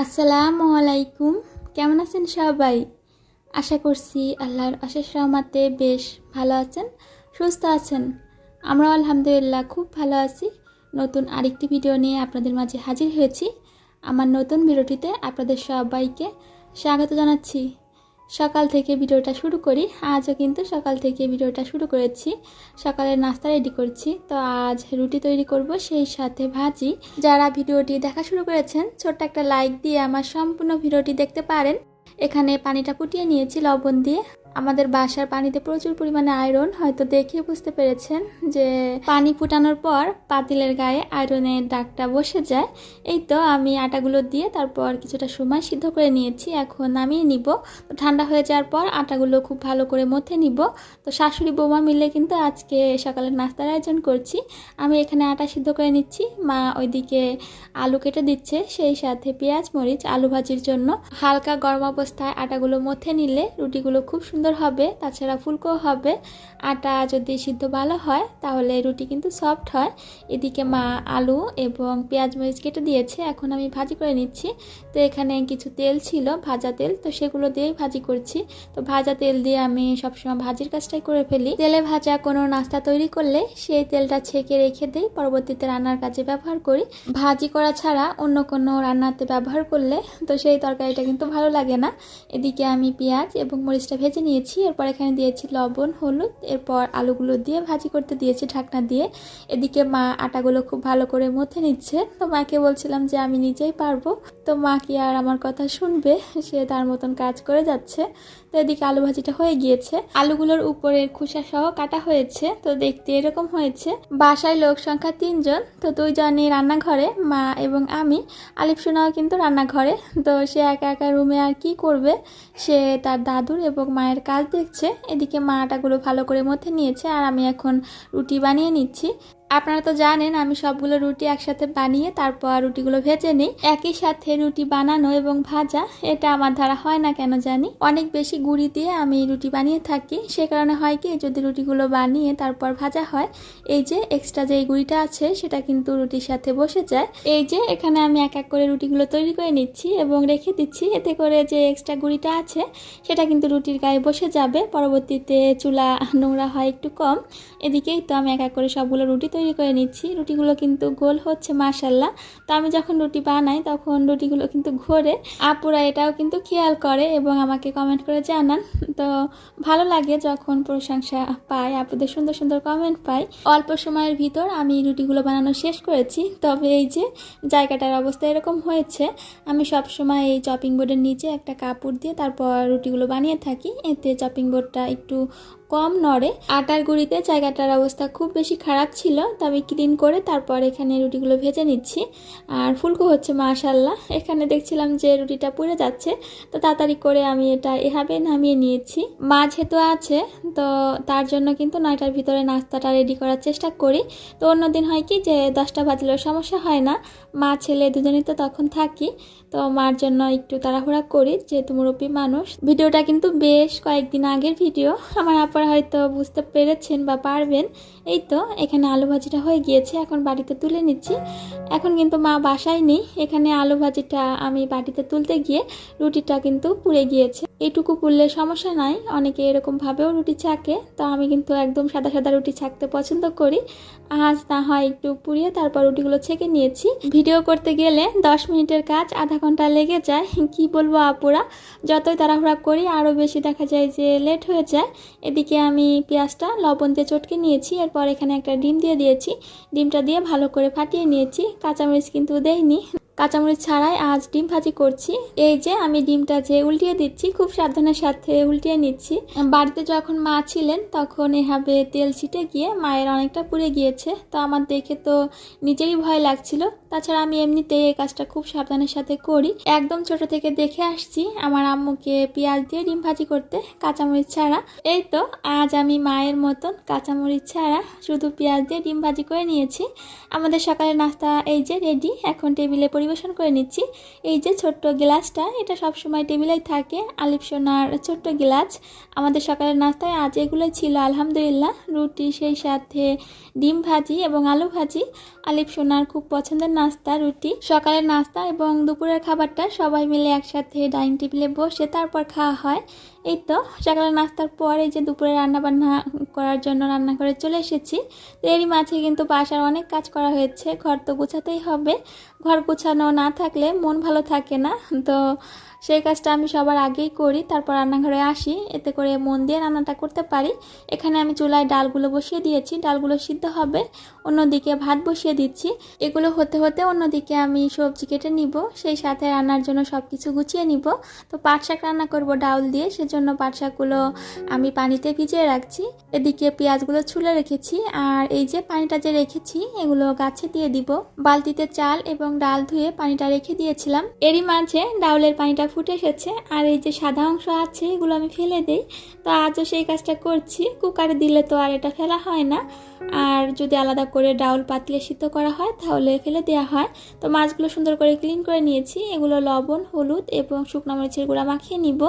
আসসালামু আলাইকুম। কেমন আছেন সবাই? আশা করছি আল্লাহর অশেষ রহমতে বেশ ভালো আছেন, সুস্থ আছেন। আমরা আলহামদুলিল্লাহ খুব ভালো আছি। নতুন আরেকটি ভিডিও নিয়ে আপনাদের মাঝে হাজির হয়েছি। আমার নতুন ভিডিওটিতে আপনাদের সবাইকে স্বাগত জানাচ্ছি। সকাল থেকে ভিডিওটা শুরু করি। আজও কিন্তু সকাল থেকে ভিডিওটা শুরু করেছি। সকালের নাস্তা রেডি করছি। তো আজ রুটি তৈরি করব, সেই সাথে ভাজি। যারা ভিডিওটি দেখা শুরু করেছেন ছোট্ট একটা লাইক দিয়ে আমার সম্পূর্ণ ভিডিওটি দেখতে পারেন। এখানে পানিটা ফুটিয়ে নিয়েছি লবণ দিয়ে। আমাদের বাসার পানিতে প্রচুর পরিমাণে আয়রন, হয়তো দেখে বুঝতে পেরেছেন যে পানি ফুটানোর পর পাতিলের গায়ে আয়রনের দাগটা বসে যায়। এই তো আমি আটাগুলো দিয়ে তারপর কিছুটা সময় সিদ্ধ করে নিয়েছি। এখন নামিয়ে নিব। তো ঠান্ডা হয়ে যাওয়ার পর আটাগুলো খুব ভালো করে মথে নিব। তো শাশুড়ি বৌমা মিলে কিন্তু আজকে সকালের নাস্তার আয়োজন করছি। আমি এখানে আটা সিদ্ধ করে নিচ্ছি, মা ওইদিকে আলু কেটে দিচ্ছে, সেই সাথে পেঁয়াজ মরিচ আলু ভাজির জন্য। হালকা গরম অবস্থায় আটাগুলো মথে নিলে রুটিগুলো খুব সুন্দর হবে, তাছাড়া ফুলকো হবে। আটা যদি সিদ্ধ ভালো হয় তাহলে রুটি কিন্তু সফট হয়। এদিকে মা আলু এবং পেঁয়াজ মরিচ কেটে দিয়েছে, এখন আমি ভাজি করে নিচ্ছি। তো এখানে কিছু তেল ছিল, ভাজা তেল, তো সেগুলো দিয়েই ভাজি করছি। তো ভাজা তেল দিয়ে আমি সবসময় ভাজির কাজটাই করে ফেলি। তেলে ভাজা কোনো নাস্তা তৈরি করলে সেই তেলটা ছেঁকে রেখে দিই, পরবর্তীতে রান্নার কাজে ব্যবহার করি। ভাজি করা ছাড়া অন্য কোনো রান্নাতে ব্যবহার করলে তো সেই তরকারিটা কিন্তু ভালো লাগে না। এদিকে আমি পেঁয়াজ এবং মরিচটা ভেজে নিয়েছি। এরপর এখানে দিয়েছি লবণ হলুদ, এরপর আলুগুলো দিয়ে ভাজি করতে দিয়েছি ঢাকনা দিয়ে। এদিকে মা আটাগুলো খুব ভালো করে মথে নিচ্ছে। তো মাকে বলছিলাম যে আমি নিজেই পারবো, তো মা কি আর আমার কথা শুনবে, সে তার মতন কাজ করে যাচ্ছে। তো এদিকে আলু ভাজিটা হয়ে গিয়েছে, আলুগুলোর উপরের খোসা সহ কাটা হয়েছে। তো দেখতে এরকম হয়েছে। বাসায় লোক সংখ্যা 3 জন, তো 2 জনই রান্নাঘরে, মা এবং আমি। আলিফ সোনাও কিন্তু রান্নাঘরে। তো সে একা একা রুমে আর কি করবে, সে তার দাদুর এবং মায়ের কাজ দেখছে। এদিকে মা আটাগুলো ভালো করে মথে নিয়েছে আর আমি এখন রুটি বানিয়ে নিচ্ছি। আপনারা তো জানেন আমি সবগুলো রুটি একসাথে বানিয়ে তারপর রুটিগুলো ভেজে নিই। একই সাথে রুটি বানানো এবং ভাজা এটা আমার দ্বারা হয় না কেন জানি। অনেক বেশি গুঁড়ি দিয়ে আমি রুটি বানিয়ে থাকি, সে কারণে হয় কি যদি রুটিগুলো বানিয়ে তারপর ভাজা হয়, এই যে এক্সট্রা যে গুঁড়িটা আছে সেটা কিন্তু রুটির সাথে বসে যায়। এই যে এখানে আমি এক এক করে রুটিগুলো তৈরি করে নিচ্ছি এবং রেখে দিচ্ছি, এতে করে যে এক্সট্রা গুঁড়িটা আছে সেটা কিন্তু রুটির গায়ে বসে যাবে, পরবর্তীতে চুলা নোংরা হয় একটু কম। এদিকেই তো আমি এক এক করে সবগুলো রুটি তৈরি করে নিচ্ছি। রুটিগুলো কিন্তু গোল হচ্ছে মাশাল্লাহ। তো আমি যখন রুটি বানাই তখন রুটিগুলো কিন্তু ঘোরে। আপুরা এটাও কিন্তু খেয়াল করে এবং আমাকে কমেন্ট করে জানান। তো ভালো লাগে যখন প্রশংসা পাই, আপুদের সুন্দর সুন্দর কমেন্ট পাই। অল্প সময়ের ভিতর আমি রুটিগুলো বানানো শেষ করেছি। তবে এই যে জায়গাটার অবস্থা এরকম হয়েছে, আমি সবসময় এই চপিং বোর্ডের নিচে একটা কাপড় দিয়ে তারপর রুটিগুলো বানিয়ে থাকি, এতে চপিং বোর্ডটা একটু কম নড়ে। আটার গুঁড়িতে জায়গাটার অবস্থা খুব বেশি খারাপ ছিল, তো আমি ক্লিন করে তারপর এখানে রুটিগুলো ভেজে নিচ্ছি। আর ফুলকো হচ্ছে মাশাল্লাহ। এখানে দেখছিলাম যে রুটিটা পুড়ে যাচ্ছে, তো তাড়াতাড়ি করে আমি এটা এভাবে নামিয়ে নিয়েছি। মা যেহেতু আছে তো তার জন্য কিন্তু 9টার ভিতরে নাস্তাটা রেডি করার চেষ্টা করি। তো অন্যদিন হয় কি যে 10টা বাজলেও সমস্যা হয় না, মা ছেলে দুজনেই তো তখন থাকি। তো মার জন্য একটু তাড়াহুড়া করি, যেহেতু মুরব্বী মানুষ। ভিডিওটা কিন্তু বেশ কয়েকদিন আগের ভিডিও, আমার আপনারা হয়তো বুঝতে পেরেছেন বা পারবেন। এই তো এখানে আলু ভাজিটা হয়ে গিয়েছে, এখন বাটিতে তুলে নিচ্ছি। এখন কিন্তু মা বাসায় নেই, এখানে আলু ভাজিটা আমি বাটিতে তুলতে গিয়ে রুটিটা কিন্তু পুড়ে গিয়েছে। এইটুকু পুড়লে সমস্যা নাই, অনেকে এরকমভাবেও রুটি ছাঁকে। তো আমি কিন্তু একদম সাদা সাদা রুটি ছাঁকতে পছন্দ করি। আজ না হয় একটু পুড়িয়ে তারপর রুটিগুলো ছেঁকে নিয়েছি। ভিডিও করতে গেলে 10 মিনিটের কাজ আধা ঘন্টা লেগে যায়। কি বলবো আপুরা, যতই তাড়াহুড়া করি আরও বেশি দেখা যায় যে লেট হয়ে যায়। এদিকে আমি পেঁয়াজটা লবণ দিয়ে চটকে নিয়েছি, এরপর এখানে একটা ডিম দিয়ে দিয়েছি। ডিমটা দিয়ে ভালো করে ফাটিয়ে নিয়েছি, কাঁচামরিচ কিন্তু দেইনি। কাঁচামরিচ ছাড়াই আজ ডিম ভাজি করছি। এই যে আমি ডিমটা যে উল্টিয়ে দিচ্ছি, খুব সাবধানের সাথে উল্টিয়ে নিচ্ছি। বাড়িতে যখন মা ছিলেন তখন এভাবে তেল ছিটে গিয়ে মায়ের অনেকটা পুড়ে গিয়েছে। তো আমার দেখে তো নিজেরই ভয় লাগছিল, তাছাড়া আমি এমনিতেই এই কাজটা খুব সাবধানের সাথে করি। একদম ছোট থেকে দেখে আসছি আমার আম্মুকে পেঁয়াজ দিয়ে ডিম ভাজি করতে, কাঁচামরিচ ছাড়া। এই তো আজ আমি মায়ের মতন কাঁচামরিচ ছাড়া শুধু পেঁয়াজ দিয়ে ডিম ভাজি করে নিয়েছি। আমাদের সকালের নাস্তা এই যে রেডি, এখন টেবিলে পরিবেশন করে নিচ্ছি। এই যে ছোট্ট গ্লাসটা, এটা সবসময় টেবিলেই থাকে, আলিফ সোনার ছোট্ট গ্লাস। আমাদের সকালের নাস্তায় আজ এগুলোই ছিল আলহামদুলিল্লাহ। রুটি, সেই সাথে ডিম ভাজি এবং আলু ভাজি। আলিফ সোনার খুব পছন্দের নাস্তা রুটি। সকালের নাস্তা এবং দুপুরের খাবারটা সবাই মিলে একসাথে ডাইনিং টেবিলে বসে তারপর খাওয়া হয়। এই তো সকালের নাস্তার পর এই যে দুপুরে রান্নাবান্না করার জন্য রান্না করে চলে এসেছি। তো এরই মাঝে কিন্তু বাসার অনেক কাজ করা হয়েছে, ঘর তো গোছাতেই হবে। ঘর গোছানো না থাকলে মন ভালো থাকে না, তো সেই কাজটা আমি সবার আগেই করি, তারপর রান্নাঘরে আসি, এতে করে মন দিয়ে রান্নাটা করতে পারি। এখানে আমি চুলায় ডালগুলো বসিয়ে দিয়েছি, ডালগুলো সিদ্ধ হবে। অন্যদিকে ভাত বসিয়ে দিচ্ছি। এগুলো হতে হতে অন্যদিকে আমি সবজি কেটে নিব, সেই সাথে রান্নার জন্য সব কিছু গুছিয়ে নিব। তো পাট শাক রান্না করব ডাউল দিয়ে, সেজন্য পাট শাকগুলো আমি পানিতে ভিজিয়ে রাখছি। এদিকে পেঁয়াজগুলো ছুলে রেখেছি, আর এই যে পানিটা যে রেখেছি এগুলো গাছে দিয়ে দিব। বালতিতে চাল এবং ডাল ধুয়ে পানিটা রেখে দিয়েছিলাম। এরই মাঝে ডাউলের পানিটা ফুটে এসেছে, আর এই যে সাদা অংশ আছে এগুলো আমি ফেলে দেই। তো আজও সেই কাজটা করছি। কুকারে দিলে তো আর এটা ফেলা হয় না, আর যদি আলাদা করে ডাউল পাতলে সিদ্ধ করা হয় তাহলে ফেলে দেওয়া হয়। তো মাছগুলো সুন্দর করে ক্লিন করে নিয়েছি। এগুলো লবণ, হলুদ এবং শুকনো মরিচের গুঁড়া মাখিয়ে নিব।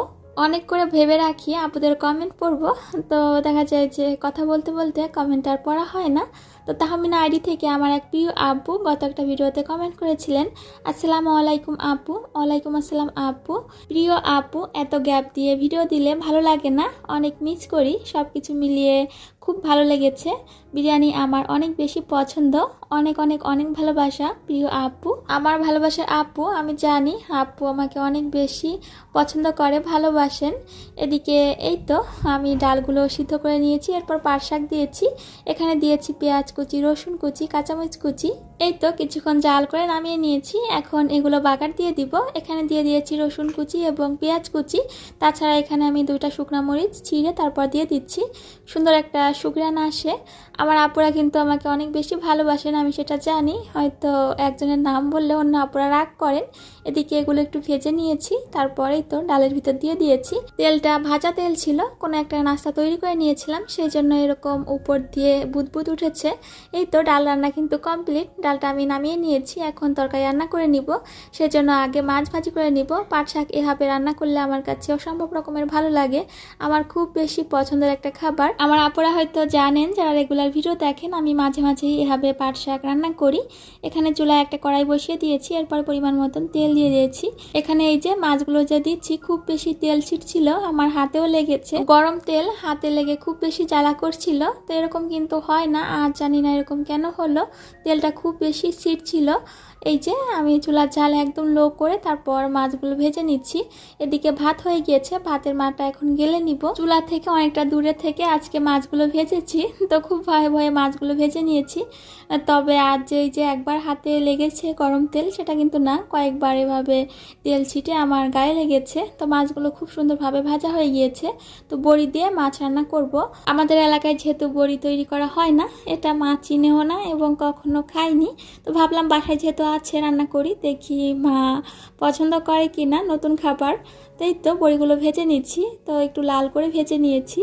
অনেক করে ভেবে রাখি আপুদের কমেন্ট পড়ব, তো দেখা যায় যে কথা বলতে বলতে কমেন্ট আর পড়া হয় না। তো তাহমিনা আইডি থেকে আমার এক প্রিয় আপু গত একটা ভিডিওতে কমেন্ট করেছিলেন, আসসালামু আলাইকুম আপু। ওয়ালাইকুম আসসালাম আপু। প্রিয় আপু, এত গ্যাপ দিয়ে ভিডিও দিলে ভালো লাগে না, অনেক মিস করি। সব কিছু মিলিয়ে খুব ভালো লেগেছে। বিরিয়ানি আমার অনেক বেশি পছন্দ। অনেক অনেক অনেক ভালোবাসা প্রিয় আপু। আমার ভালোবাসার আপু, আমি জানি আপু আমাকে অনেক বেশি পছন্দ করে, ভালোবাসেন। এদিকে এই তো আমি ডালগুলো সিদ্ধ করে নিয়েছি, এরপর পাট শাক দিয়েছি। এখানে দিয়েছি পেঁয়াজ কুচি, রসুন কুচি, কাঁচামরিচ কুচি। এই তো কিছুক্ষণ জাল করে নামিয়ে নিয়েছি। এখন এগুলো বাগার দিয়ে দিব। এখানে দিয়ে দিয়েছি রসুন কুচি এবং পেঁয়াজ কুচি। তাছাড়া এখানে আমি 2টা শুকনা মরিচ ছিঁড়ে তারপর দিয়ে দিচ্ছি। সুন্দর একটা সুঘ্রাণ আসে। আমার আপুরা কিন্তু আমাকে অনেক বেশি ভালোবাসেন, আমি সেটা জানি। হয়তো একজনের নাম বললে অন্য আপুরা রাগ করেন। এদিকে এগুলো একটু ভেজে নিয়েছি, তারপরেই তো ডালের ভিতর দিয়ে দিয়েছি। তেলটা ভাজা তেল ছিল, কোনো একটা নাস্তা তৈরি করে নিয়েছিলাম, সেই জন্য এরকম উপর দিয়ে বুদবুদ উঠেছে। এই তো ডাল রান্না কিন্তু কমপ্লিট। ডালটা আমি নামিয়ে নিয়েছি, এখন তরকারি রান্না করে নিব। সেজন্য আগে মাছ ভাজি করে নিব। পাট শাক এভাবে রান্না করলে আমার কাছে অসম্ভব রকমের ভালো লাগে। আমার খুব বেশি পছন্দের একটা খাবার। আমার আপুরা হয়তো জানেন, যারা রেগুলার ভিডিও দেখেন, আমি মাঝে মাঝেই এভাবে পাট শাক রান্না করি। এখানে চুলায় একটা কড়াই বসিয়ে দিয়েছি, এরপর পরিমাণ মতন তেল দিয়ে দিয়েছি। এখানে এই যে মাছগুলো যে দিচ্ছি, খুব বেশি তেল ছিটছিল, আমার হাতেও লেগেছে। গরম তেল হাতে লেগে খুব বেশি জ্বালা করছিল। তো এরকম কিন্তু হয় না, আর জানি না এরকম কেন হলো, তেলটা খুব বেশি ছিটছিল। এই যে আমি চুলার ঝাল একদম লো করে তারপর মাছগুলো ভেজে নিচ্ছি। এদিকে ভাত হয়ে গিয়েছে, ভাতের মাটা এখন গেলে নিব। চুলা থেকে অনেকটা দূরে থেকে আজকে মাছগুলো ভেজেছি, তো খুব ভয়ে ভয়ে মাছগুলো ভেজে নিয়েছি। তবে আজ যে একবার হাতে লেগেছে গরম তেল, সেটা কিন্তু না, কয়েকবার এভাবে তেল ছিটে আমার গায়ে লেগেছে। তো মাছগুলো খুব সুন্দরভাবে ভাজা হয়ে গিয়েছে। তো বড়ি দিয়ে মাছ রান্না করব। আমাদের এলাকায় যেহেতু বড়ি তৈরি করা হয় না, এটা মা চিনেও না এবং কখনো খাইনি, তো ভাবলাম বাসায় যেহেতু আছে রান্না করি, দেখি মা পছন্দ করে কি না নতুন খাবার। তাই তো বড়িগুলো ভেজে নিচ্ছি, তো একটু লাল করে ভেজে নিয়েছি।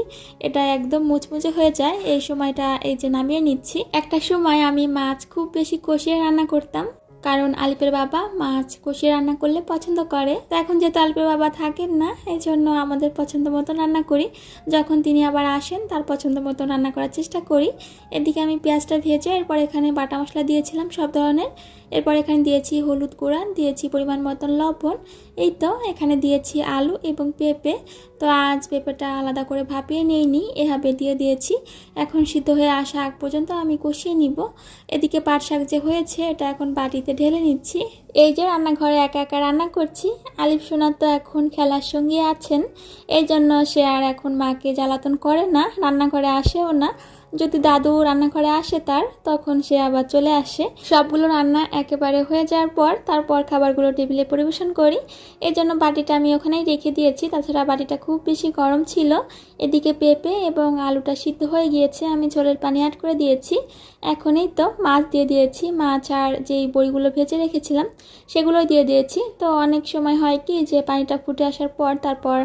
এটা একদম মুচমুচে হয়ে যায় এই সময়টা। এই যে নামিয়ে নিচ্ছি। একটা সময় আমি মাছ খুব বেশি কষিয়ে রান্না করতাম, কারণ আলিফের বাবা মাছ কষিয়ে রান্না করলে পছন্দ করে। তো এখন যেহেতু আলিফের বাবা থাকেন না, এই জন্য আমাদের পছন্দ মতো রান্না করি। যখন তিনি আবার আসেন, তার পছন্দ মতো রান্না করার চেষ্টা করি। এদিকে আমি পেঁয়াজটা ভেজে এরপর এখানে বাটা মশলা দিয়েছিলাম সব ধরনের। এরপর এখানে দিয়েছি হলুদ গুঁড়া, দিয়েছি পরিমাণ মতন লবণ। এই তো এখানে দিয়েছি আলু এবং পেঁপে। তো আজ পেঁপেটা আলাদা করে ভাপিয়ে নিইনি, এভাবে দিয়ে দিয়েছি। এখন সিদ্ধ হয়ে আসা আগ পর্যন্ত আমি কষিয়ে নিব। এদিকে পাট শাক যে হয়েছে, এটা এখন বাটিতে ঢেলে নিচ্ছি। এই যে রান্নাঘরে একা একা রান্না করছি। আলিফ সোনা তো এখন খেলার সঙ্গে আছেন, এই জন্য সে আর এখন মাকে জ্বালাতন করে না, রান্নাঘরে আসেও না। যদি দাদু রান্নাঘরে আসে তখন সে আবার চলে আসে। সবগুলো রান্না একেবারে হয়ে যাওয়ার পর তারপর খাবারগুলো টেবিলে পরিবেশন করি। এই জন্য বাটিটা আমি ওখানেই রেখে দিয়েছি। তাছাড়া বাটিটা খুব বেশি গরম ছিল। এদিকে পেঁপে এবং আলুটা সিদ্ধ হয়ে গিয়েছে, আমি ঝোলের পানি অ্যাড করে দিয়েছি। এখনই তো মাছ দিয়ে দিয়েছি। মাছ আর যেই বড়িগুলো ভেজে রেখেছিলাম সেগুলো দিয়ে দিয়েছি। তো অনেক সময় হয় কি যে পানিটা ফুটে আসার পর তারপর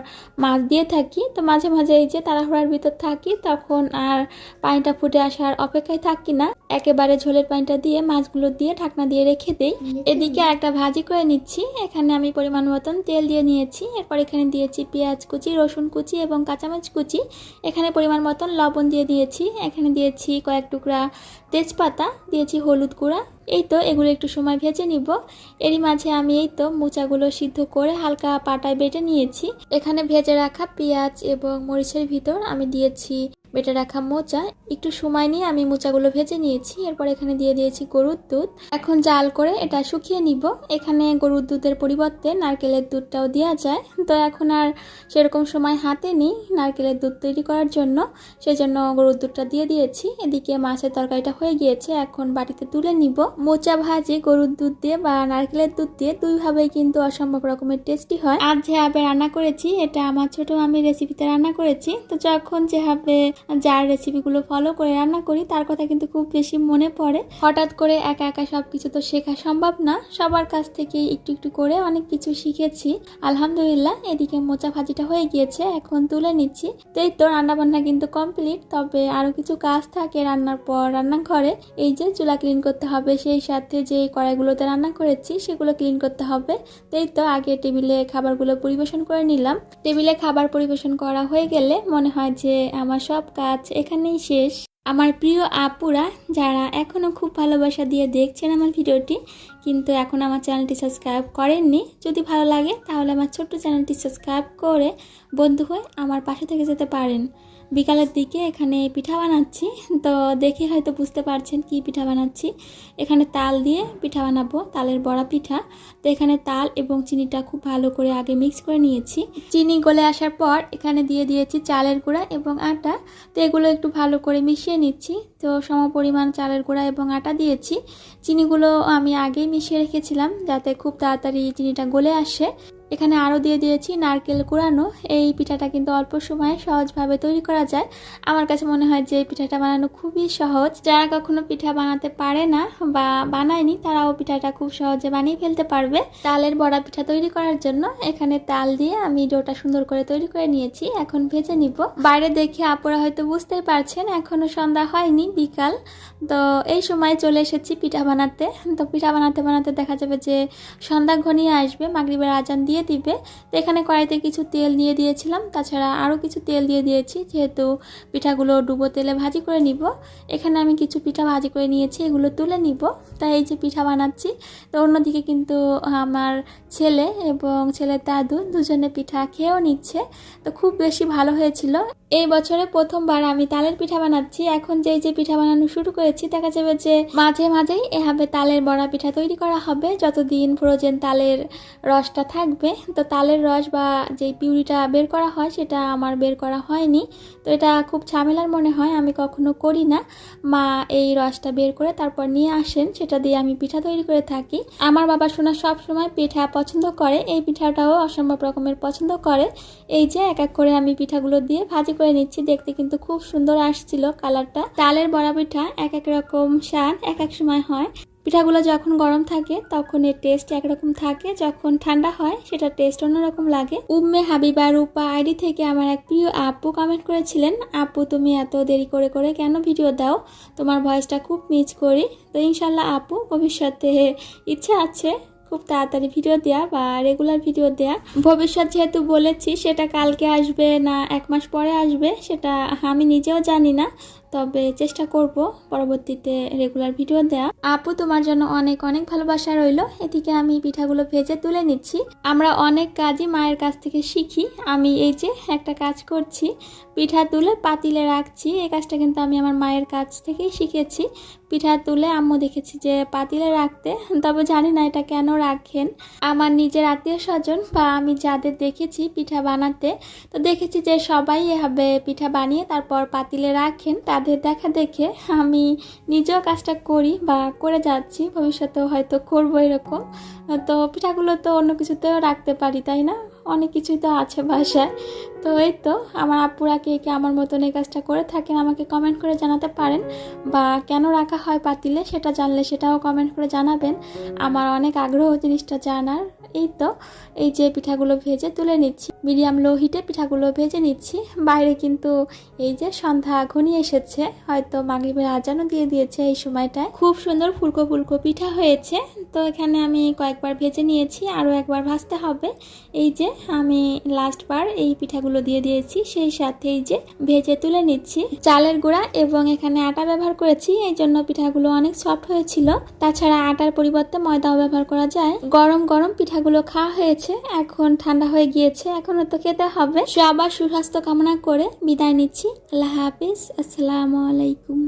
মাছ দিয়ে থাকি, তো মাঝে মাঝে এই যে তাড়াহুড়ার ভিতর থাকি, তখন আর পানি পানিটা ফুটে আসার অপেক্ষায় থাকি না, একেবারে ঝোলের পানিটা দিয়ে মাছগুলো দিয়ে ঢাকনা দিয়ে রেখে দেই। এদিকে একটা ভাজি করে নিচ্ছি। এখানে আমি পরিমাণ মতন তেল দিয়ে নিয়েছি। এরপর এখানে দিয়েছি পেঁয়াজ কুচি, রসুন কুচি এবং কাঁচামরিচ কুচি। এখানে পরিমাণ মতন লবণ দিয়ে দিয়েছি। এখানে দিয়েছি কয়েক টুকরা তেজপাতা, দিয়েছি হলুদ গুঁড়া। এই তো এগুলো একটু সময় ভেজে নিব। এরই মাঝে আমি এই তো মোচাগুলো সিদ্ধ করে হালকা পাটায় বেটে নিয়েছি। এখানে ভেজে রাখা পেঁয়াজ এবং মরিচের ভিতর আমি দিয়েছি বেটে রাখা মোচা। একটু সময় নিয়ে আমি মোচাগুলো ভেজে নিয়েছি। এরপর এখানে দিয়ে দিয়েছি গরুর দুধ। এখন জাল করে এটা শুকিয়ে নিব। এখানে গরুর দুধের পরিবর্তে নারকেলের দুধটাও দেওয়া যায়, তো এখন আর সেরকম সময় হাতে নেই নারকেলের দুধ তৈরি করার জন্য, সেজন্য গরুর দুধটা দিয়ে দিয়েছি। এদিকে মাছের তরকারিটা হয়ে গিয়েছে, এখন বাটিতে তুলে নিব। মোচা ভাজি গরুর দুধ দিয়ে বা নারকেলের দুধ দিয়ে দুইভাবেই কিন্তু অসম্ভব রকমের টেস্টি হয়। আজ যেভাবে রান্না করেছি এটা আমার ছোট মামির রেসিপিতে রান্না করেছি, তো যখন যেভাবে যার রেসিপিগুলো ফলো করে রান্না করি তার কথা কিন্তু খুব বেশি মনে পড়ে। হঠাৎ করে একা একা সবকিছু তো শেখা সম্ভব না, সবার কাছ থেকে একটু একটু করে অনেক কিছু শিখেছি আলহামদুলিল্লাহ। এদিকে মোচা ভাজিটা হয়ে গিয়েছে, এখন তুলে নিচ্ছি। তো এই তো রান্না বান্না কিন্তু কমপ্লিট, তবে আরো কিছু কাজ থাকে রান্নার পর রান্নাঘরে। এই যে চুলা ক্লিন করতে হবে, সেই সাথে যে কড়াইগুলোতে রান্না করেছি সেগুলো ক্লিন করতে হবে। তো এই তো আগে টেবিলে খাবারগুলো পরিবেশন করে নিলাম। টেবিলে খাবার পরিবেশন করা হয়ে গেলে মনে হয় যে আমার সব কাজ এখানেই শেষ। আমার প্রিয় আপুরা যারা এখনো খুব ভালোবাসা দিয়ে দেখছেন আমার ভিডিওটি, কিন্তু এখন আমার চ্যানেলটি সাবস্ক্রাইব করেননি, যদি ভালো লাগে তাহলে আমার ছোট্ট চ্যানেলটি সাবস্ক্রাইব করে বন্ধু হয়ে আমার পাশে থেকে যেতে পারেন। বিকালের দিকে এখানে পিঠা বানাচ্ছি, তো দেখে হয়তো বুঝতে পারছেন কি পিঠা বানাচ্ছি। এখানে তাল দিয়ে পিঠা বানাবো, তালের বড়া পিঠা। তো এখানে তাল এবং চিনিটা খুব ভালো করে আগে মিক্স করে নিয়েছি। চিনি গলে আসার পর এখানে দিয়ে দিয়েছি চালের গুঁড়া এবং আটা। তো এগুলো একটু ভালো করে মিশিয়ে নিচ্ছি। তো সমপরিমাণ চালের গুঁড়া এবং আটা দিয়েছি। চিনিগুলো আমি আগেই মিশিয়ে রেখেছিলাম যাতে খুব তাড়াতাড়ি চিনিটা গলে আসে। এখানে আরও দিয়ে দিয়েছি নারকেল কুড়ানো। এই পিঠাটা কিন্তু অল্প সময়ে সহজভাবে তৈরি করা যায়। আমার কাছে মনে হয় যে এই পিঠাটা বানানো খুবই সহজ। যারা কখনো পিঠা বানাতে পারে না বা বানায়নি তারাও পিঠাটা খুব সহজে বানিয়ে ফেলতে পারবে। তালের বড়া পিঠা তৈরি করার জন্য এখানে তাল দিয়ে আমি ডোটা সুন্দর করে তৈরি করে নিয়েছি, এখন ভেজে নিব। বাইরে দেখে আপুরা হয়তো বুঝতেই পারছেন এখনো সন্ধ্যা হয়নি, বিকাল। তো এই সময় চলে এসেছি পিঠা বানাতে। তো পিঠা বানাতে বানাতে দেখা যাবে যে সন্ধ্যা ঘনিয়ে আসবে, মাগরিবের আজান দিয়ে দিবে। তো এখানে কড়াইতে কিছু তেল দিয়ে দিয়েছিলাম, তাছাড়া আরও কিছু তেল দিয়ে দিয়েছি যেহেতু পিঠাগুলো ডুবো তেলে ভাজি করে নিব। এখানে আমি কিছু পিঠা ভাজি করে নিয়েছি, এগুলো তুলে নিব। তাই এই যে পিঠা বানাচ্ছি। তো অন্যদিকে কিন্তু আমার ছেলে এবং ছেলের দাদু দুজনে পিঠা খেয়েও নিচ্ছে। তো খুব বেশি ভালো হয়েছিল। এই বছরে প্রথমবার আমি তালের পিঠা বানাচ্ছি। এখন যে পিঠা বানানো শুরু করেছি দেখা যাবে যে মাঝে মাঝেই এভাবে তালের বড়া পিঠা তৈরি করা হবে যতদিন ফ্রোজেন তালের রসটা থাকবে। তো তালের রস বা যে পিউরিটা বের করা হয় সেটা আমার বের করা হয়নি, তো এটা খুব ঝামেলার মনে হয়, আমি কখনো করি না। মা এই রসটা বের করে তারপর নিয়ে আসেন, সেটা দিয়ে আমি পিঠা তৈরি করে থাকি। আমার বাবা সোনা সব সময় পিঠা পছন্দ করে, এই পিঠাটাও অসম্ভব রকমের পছন্দ করে। এই যে এক এক করে আমি পিঠাগুলো দিয়ে ভাজি করে নিচ্ছি, দেখতে কিন্তু খুব সুন্দর আসছিল কালারটা। তালের বড়া পিঠা এক এক রকম স্বাদ এক এক সময় হয়। পিঠাগুলো যখন গরম থাকে তখন এর টেস্ট একরকম থাকে, যখন ঠান্ডা হয় সেটা টেস্ট অন্যরকম লাগে। উম্মে হাবিবা রূপা আইডি থেকে আমার এক প্রিয় আপু কমেন্ট করেছিলেন, আপু তুমি এত দেরি করে করে কেন ভিডিও দাও, তোমার ভয়েসটা খুব মিস করি। তো ইনশাল্লাহ আপু ভবিষ্যতে ইচ্ছা আছে খুব তাড়াতাড়ি ভিডিও দেয়া বা রেগুলার ভিডিও দেয়া। ভবিষ্যৎ যেহেতু বলেছি সেটা কালকে আসবে না 1 মাস পরে আসবে সেটা আমি নিজেও জানি না, তবে চেষ্টা করব পরবর্তীতে রেগুলার ভিডিও দেয়া। আপু তোমার জন্য অনেক অনেক ভালোবাসা রইল। এদিকে আমি পিঠাগুলো ভেজে তুলে নিচ্ছি। আমরা অনেক কাজই মায়ের কাছ থেকে শিখি। আমি এই যে একটা কাজ করছি, পিঠা তুলে পাতিলে রাখছি, এই কাজটা কিন্তু আমি আমার মায়ের কাছ থেকেই শিখেছি। পিঠা তুলে আম্মু দেখেছি যে পাতিলে রাখতে, তবে জানি না এটা কেন রাখেন। আমার নিজের আত্মীয় স্বজন বা আমি যাদের দেখেছি পিঠা বানাতে, তো দেখেছি যে সবাই এভাবে পিঠা বানিয়ে তারপর পাতিলে রাখেন। তাদের দেখা দেখে আমি নিজেও কাজটা করি বা করে যাচ্ছি, ভবিষ্যতেও হয়তো করবো এরকম। তো পিঠাগুলো তো অন্য কিছুতেও রাখতে পারি তাই না, অনেক কিছুই তো আছে বাসায়। তো এই তো আমার আপুরা কে কে আমার মতন এই কাজটা করে থাকেন আমাকে কমেন্ট করে জানাতে পারেন, বা কেন রাখা হয় পাতিলে সেটা জানলে সেটাও কমেন্ট করে জানাবেন। আমার অনেক আগ্রহ জিনিসটা জানার। এই তো এই যে পিঠাগুলো ভেজে তুলে নিচ্ছি, মিডিয়াম লো হিটে পিঠাগুলো ভেজে নিচ্ছি। বাইরে কিন্তু এই যে সন্ধ্যা ঘনিয়ে এসেছে, হয়তো মাগরিবের আজানও দিয়ে দিয়েছে এই সময়টায়। খুব সুন্দর ফুলকো ফুলকো পিঠা হয়েছে। তো এখানে আমি কয়েকবার ভেজে নিয়েছি, আরও একবার ভাজতে হবে। এই যে আমি লাস্ট বার এই পিঠাগুলো দিয়ে দিয়েছি, সেই সাথে এই যে ভেজে তুলে নিচ্ছি। চালের গুঁড়া এবং এখানে আটা ব্যবহার করেছি, এই জন্য পিঠাগুলো অনেক সফট হয়েছিল। তাছাড়া আটার পরিবর্তে ময়দাও ব্যবহার করা যায়। গরম গরম পিঠাগুলো খাওয়া হয়েছে, এখন ঠান্ডা হয়ে গিয়েছে, এখনো তো খেতে হবে। সবার সুস্বাস্থ্য কামনা করে বিদায় নিচ্ছি। আল্লাহ হাফিজ, আসসালামু আলাইকুম।